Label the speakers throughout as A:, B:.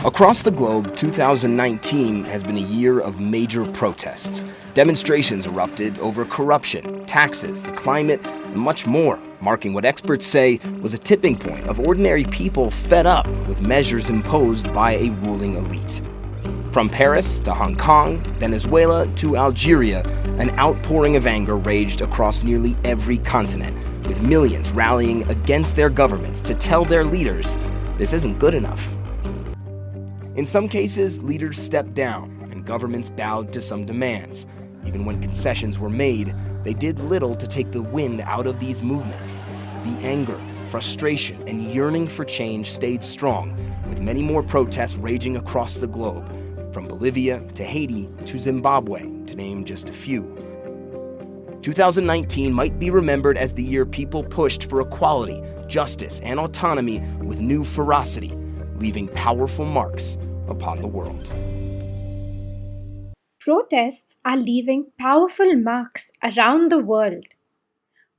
A: Across the globe, 2019 has been a year of major protests. Demonstrations erupted over corruption, taxes, the climate, and much more, marking what experts say was a tipping point of ordinary people fed up with measures imposed by a ruling elite. From Paris to Hong Kong, Venezuela to Algeria, an outpouring of anger raged across nearly every continent, with millions rallying against their governments to tell their leaders this isn't good enough. In some cases, leaders stepped down and governments bowed to some demands. Even when concessions were made, they did little to take the wind out of these movements. The anger, frustration, and yearning for change stayed strong, with many more protests raging across the globe, from Bolivia to Haiti to Zimbabwe, to name just a few. 2019 might be remembered as the year people pushed for equality, justice, and autonomy with new ferocity, leaving powerful marks upon the world.
B: Protests are leaving powerful marks around the world.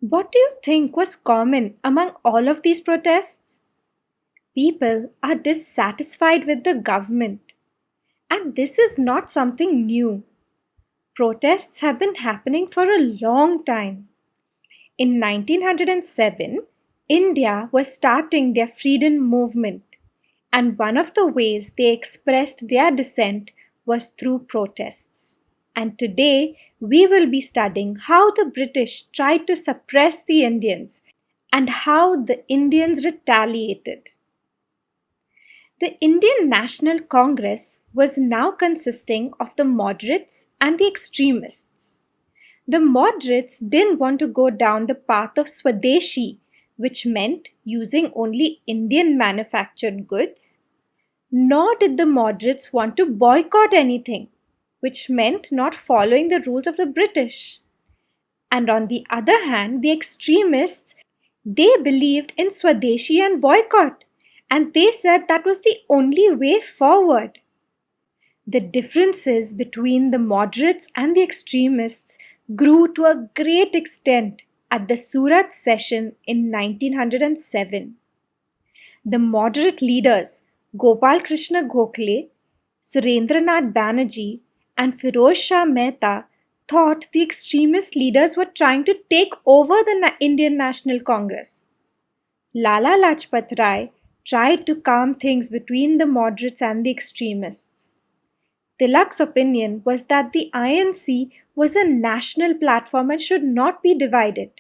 B: What do you think was common among all of these protests? People are dissatisfied with the government. And this is not something new. Protests have been happening for a long time. In 1907, India was starting their freedom movement, and one of the ways they expressed their dissent was through protests. And today, we will be studying how the British tried to suppress the Indians and how the Indians retaliated. The Indian National Congress was now consisting of the moderates and the extremists. The moderates didn't want to go down the path of Swadeshi, which meant using only Indian manufactured goods, nor did the moderates want to boycott anything, which meant not following the rules of the British. And on the other hand, the extremists, they believed in Swadeshi and boycott, and they said that was the only way forward. The differences between the moderates and the extremists grew to a great extent at the Surat session in 1907. The moderate leaders Gopal Krishna Gokhale, Surendranath Banerjee, and Firoz Shah Mehta thought the extremist leaders were trying to take over the Indian National Congress. Lala Lajpat Rai tried to calm things between the moderates and the extremists. Tilak's opinion was that the INC was a national platform and should not be divided.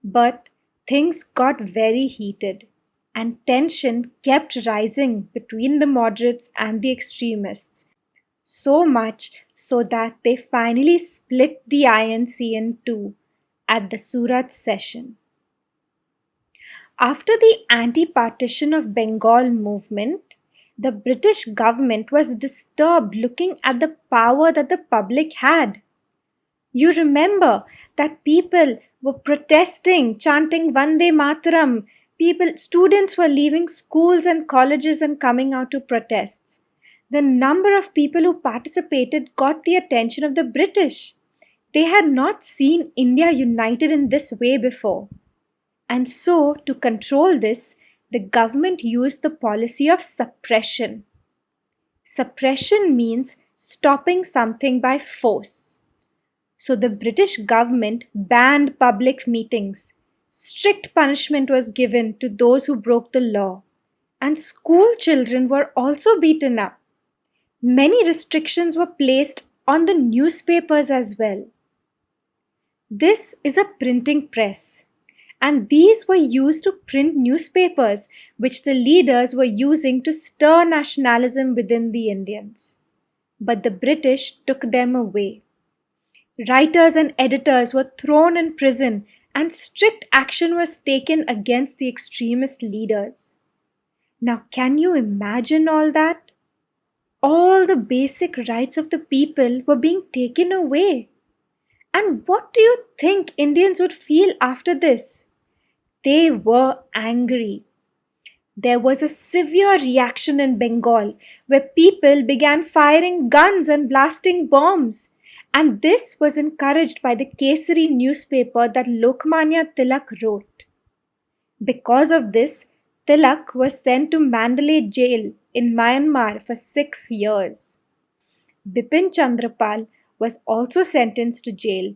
B: But things got very heated, and tension kept rising between the moderates and the extremists, so much so that they finally split the INC in two at the Surat session. After the anti-partition of Bengal movement, the British government was disturbed looking at the power that the public had. You remember that people were protesting, chanting Vande Mataram. Students were leaving schools and colleges and coming out to protests. The number of people who participated got the attention of the British. They had not seen India united in this way before. And so, to control this, the government used the policy of suppression. Suppression means stopping something by force. So the British government banned public meetings. Strict punishment was given to those who broke the law. And school children were also beaten up. Many restrictions were placed on the newspapers as well. This is a printing press. And these were used to print newspapers, which the leaders were using to stir nationalism within the Indians. But the British took them away. Writers and editors were thrown in prison, and strict action was taken against the extremist leaders. Now, can you imagine all that? All the basic rights of the people were being taken away. And what do you think Indians would feel after this? They were angry. There was a severe reaction in Bengal where people began firing guns and blasting bombs. And this was encouraged by the Kesari newspaper that Lokmanya Tilak wrote. Because of this, Tilak was sent to Mandalay jail in Myanmar for 6 years. Bipin Chandrapal was also sentenced to jail,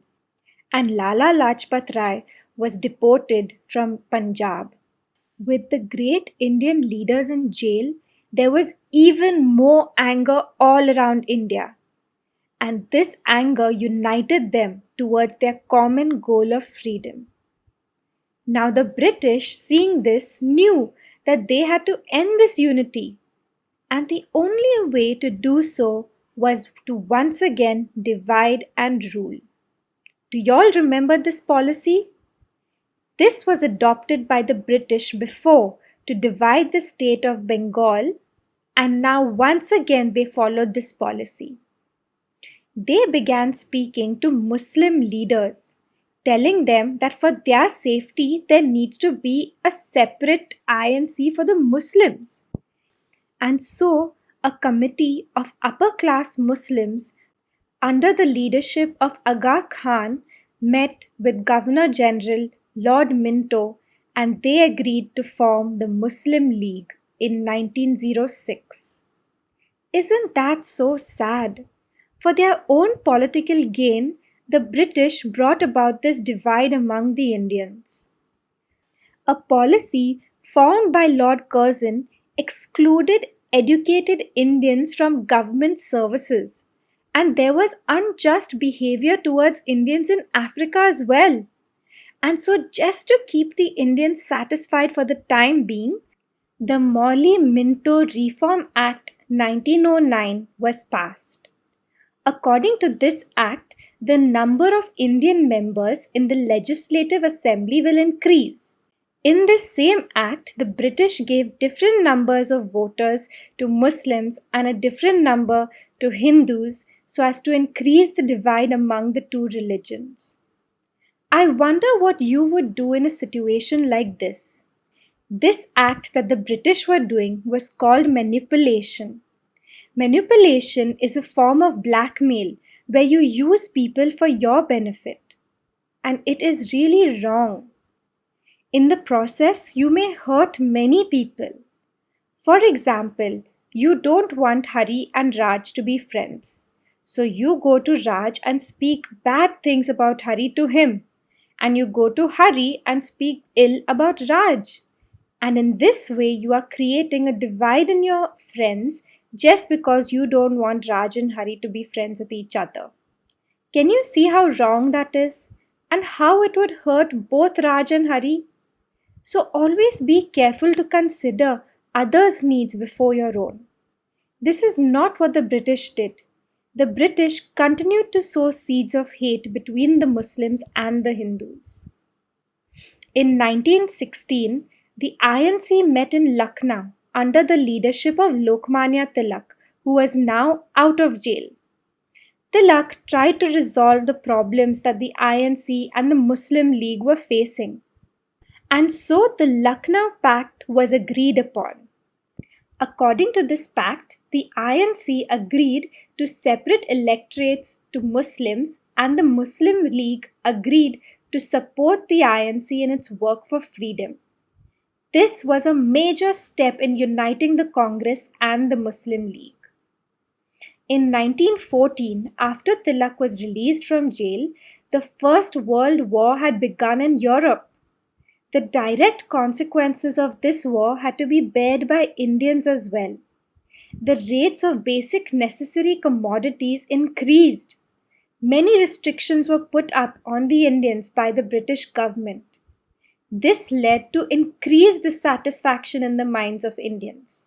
B: and Lala Lajpat Rai was deported from Punjab. With the great Indian leaders in jail, there was even more anger all around India, and this anger united them towards their common goal of freedom. Now, the British, seeing this, knew that they had to end this unity, and the only way to do so was to once again divide and rule. Do y'all remember this policy? This was adopted by the British before to divide the state of Bengal, and now once again they followed this policy. They began speaking to Muslim leaders, telling them that for their safety there needs to be a separate INC for the Muslims. And so, a committee of upper class Muslims under the leadership of Aga Khan met with Governor General Lord Minto, and they agreed to form the Muslim League in 1906. Isn't that so sad? For their own political gain, the British brought about this divide among the Indians. A policy formed by Lord Curzon excluded educated Indians from government services, and there was unjust behavior towards Indians in Africa as well. And so, just to keep the Indians satisfied for the time being, the Morley Minto Reform Act 1909 was passed. According to this act, the number of Indian members in the Legislative Assembly will increase. In this same act, the British gave different numbers of voters to Muslims and a different number to Hindus so as to increase the divide among the two religions. I wonder what you would do in a situation like this. This act that the British were doing was called manipulation. Manipulation is a form of blackmail where you use people for your benefit, and it is really wrong. In the process, you may hurt many people. For example, you don't want Hari and Raj to be friends, so you go to Raj and speak bad things about Hari to him, and you go to Hari and speak ill about Raj. And in this way, you are creating a divide in your friends just because you don't want Raj and Hari to be friends with each other. Can you see how wrong that is? And how it would hurt both Raj and Hari? So always be careful to consider others' needs before your own. This is not what the British did. The British continued to sow seeds of hate between the Muslims and the Hindus. In 1916, the INC met in Lucknow under the leadership of Lokmanya Tilak, who was now out of jail. Tilak tried to resolve the problems that the INC and the Muslim League were facing. And so the Lucknow Pact was agreed upon. According to this pact, the INC agreed to separate electorates to Muslims, and the Muslim League agreed to support the INC in its work for freedom. This was a major step in uniting the Congress and the Muslim League. In 1914, after Tilak was released from jail, the First World War had begun in Europe. The direct consequences of this war had to be bared by Indians as well. The rates of basic necessary commodities increased. Many restrictions were put up on the Indians by the British government. This led to increased dissatisfaction in the minds of Indians.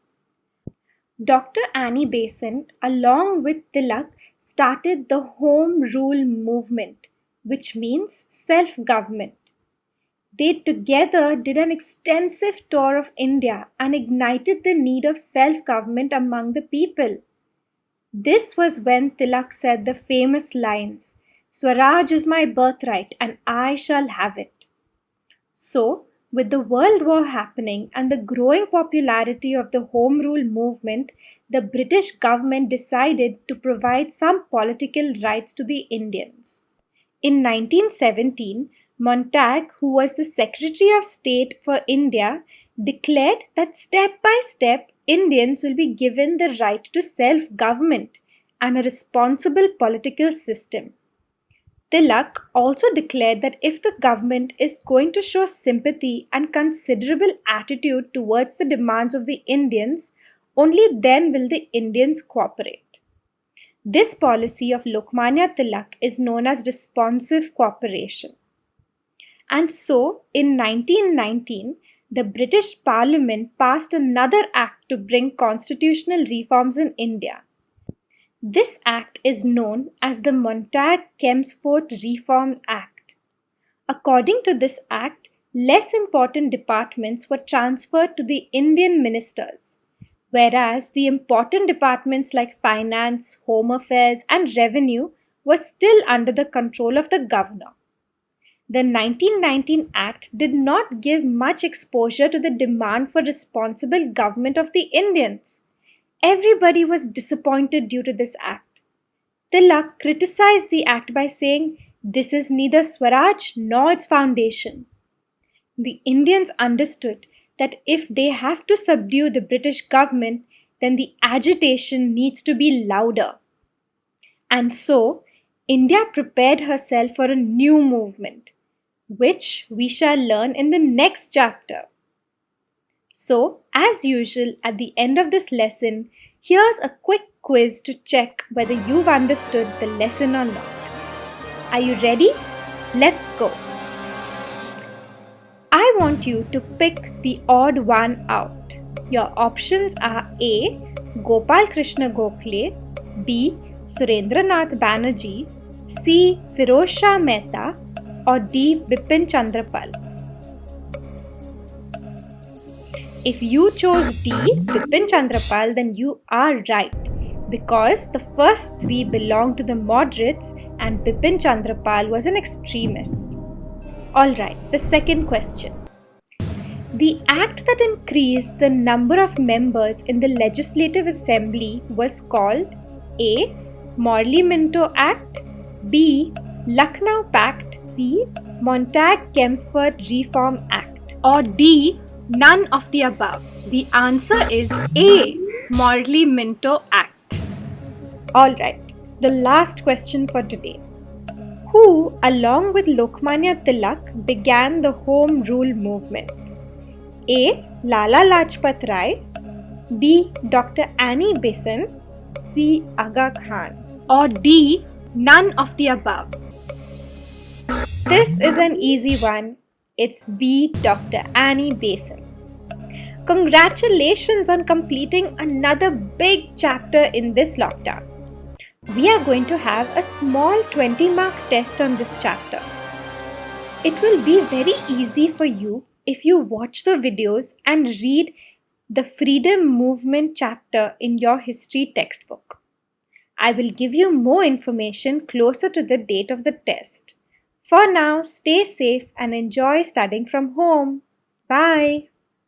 B: Dr. Annie Besant, along with Tilak, started the Home Rule movement, which means self-government. They together did an extensive tour of India and ignited the need of self-government among the people. This was when Tilak said the famous lines, "Swaraj is my birthright and I shall have it." So, with the World War happening and the growing popularity of the Home Rule movement, the British government decided to provide some political rights to the Indians. In 1917, Montagu, who was the Secretary of State for India, declared that step by step Indians will be given the right to self-government and a responsible political system. Tilak also declared that if the government is going to show sympathy and considerable attitude towards the demands of the Indians, only then will the Indians cooperate. This policy of Lokmanya Tilak is known as responsive cooperation. And so, in 1919, the British Parliament passed another act to bring constitutional reforms in India. This act is known as the Montague-Chelmsford Reform Act. According to this act, less important departments were transferred to the Indian ministers, whereas the important departments like finance, home affairs, and revenue were still under the control of the governor. The 1919 Act did not give much exposure to the demand for responsible government of the Indians. Everybody was disappointed due to this act. Tilak criticized the act by saying, "This is neither Swaraj nor its foundation." The Indians understood that if they have to subdue the British government, then the agitation needs to be louder. And so, India prepared herself for a new movement, which we shall learn in the next chapter. So, as usual, at the end of this lesson, here's a quick quiz to check whether you've understood the lesson or not. Are you ready? Let's go. I want you to pick the odd one out. Your options are A. Gopal Krishna Gokhale, B. Surendranath Banerjee, C. Firoz Shah Mehta, or D. Bipin Chandra Pal. If you chose D. Bipin Chandra Pal, then you are right, because the first three belong to the moderates and Bipin Chandra Pal was an extremist. Alright, the second question. The act that increased the number of members in the Legislative Assembly was called A. Morley-Minto Act, B. Lucknow Pact, C. Montague-Chelmsford Reform Act, or D. None of the above. The answer is A. Morley-Minto Act. Alright, the last question for today. Who, along with Lokmanya Tilak, began the Home Rule movement? A. Lala Lajpat Rai, B. Dr. Annie Besant, C. Aga Khan, or D. None of the above. This is an easy one. It's B. Dr. Annie Besant. Congratulations on completing another big chapter in this lockdown. We are going to have a small 20-mark test on this chapter. It will be very easy for you if you watch the videos and read the Freedom Movement chapter in your history textbook. I will give you more information closer to the date of the test. For now, stay safe and enjoy studying from home. Bye.